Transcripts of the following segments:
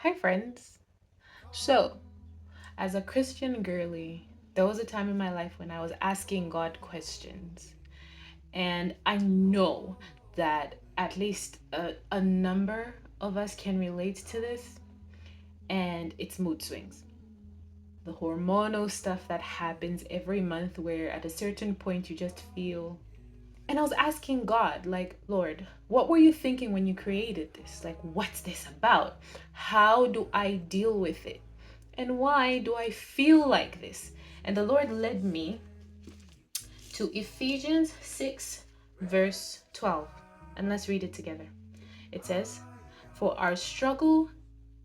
Hi, friends. So, as a Christian girly, there was a time in my life when I was asking God questions. And I know that at least a number of us can relate to this, and it's mood swings. The hormonal stuff that happens every month, where at a certain point you just feel. And I was asking God, like, Lord, what were you thinking when you created this? Like, what's this about? How do I deal with it? And why do I feel like this? And the Lord led me to Ephesians 6, verse 12. And let's read it together. It says, "For our struggle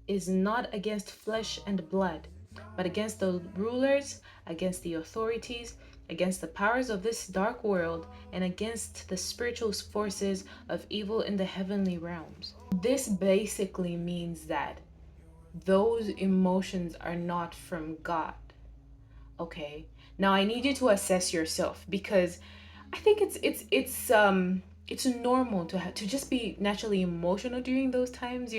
is not against flesh and blood, but against the rulers, against the authorities, against the powers of this dark world, and against the spiritual forces of evil in the heavenly realms." This basically means that those emotions are not from God. Okay. Now I need you to assess yourself, because I think it's normal to just be naturally emotional during those times,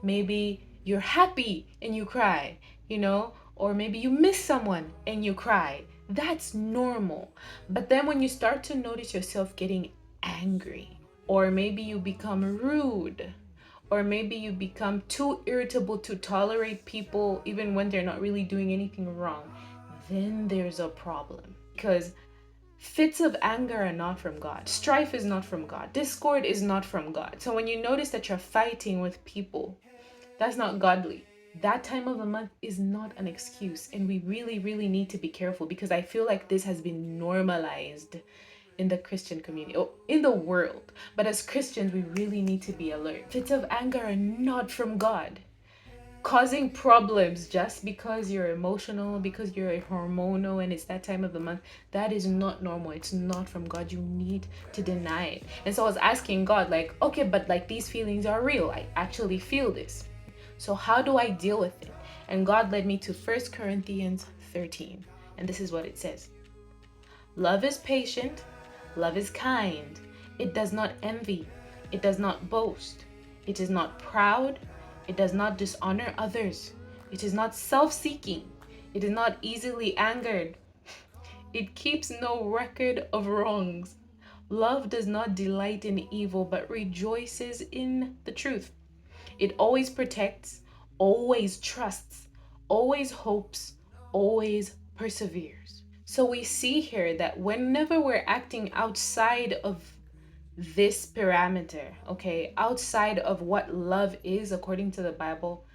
Maybe you're happy and you cry, or maybe you miss someone and you cry. That's normal. But then when you start to notice yourself getting angry, or maybe you become rude, or maybe you become too irritable to tolerate people even when they're not really doing anything wrong, then there's a problem. Because fits of anger are not from God. Strife is not from God. Discord is not from God. So when you notice that you're fighting with people, that's not godly. That time of the month is not an excuse. And we really, really need to be careful, because I feel like this has been normalized in the Christian community, or in the world. But as Christians, we really need to be alert. Fits of anger are not from God. Causing problems just because you're emotional, because you're hormonal and it's that time of the month, that is not normal. It's not from God. You need to deny it. And so I was asking God, like, okay, but like these feelings are real. I actually feel this. So how do I deal with it? And God led me to 1 Corinthians 13. And this is what it says: "Love is patient, love is kind. It does not envy, it does not boast, it is not proud, it does not dishonor others, it is not self seeking, it is not easily angered, it keeps no record of wrongs. Love does not delight in evil, but rejoices in the truth. It always protects, always trusts, always hopes, always perseveres." So we see here that whenever we're acting outside of this parameter, okay, outside of what love is according to the Bible,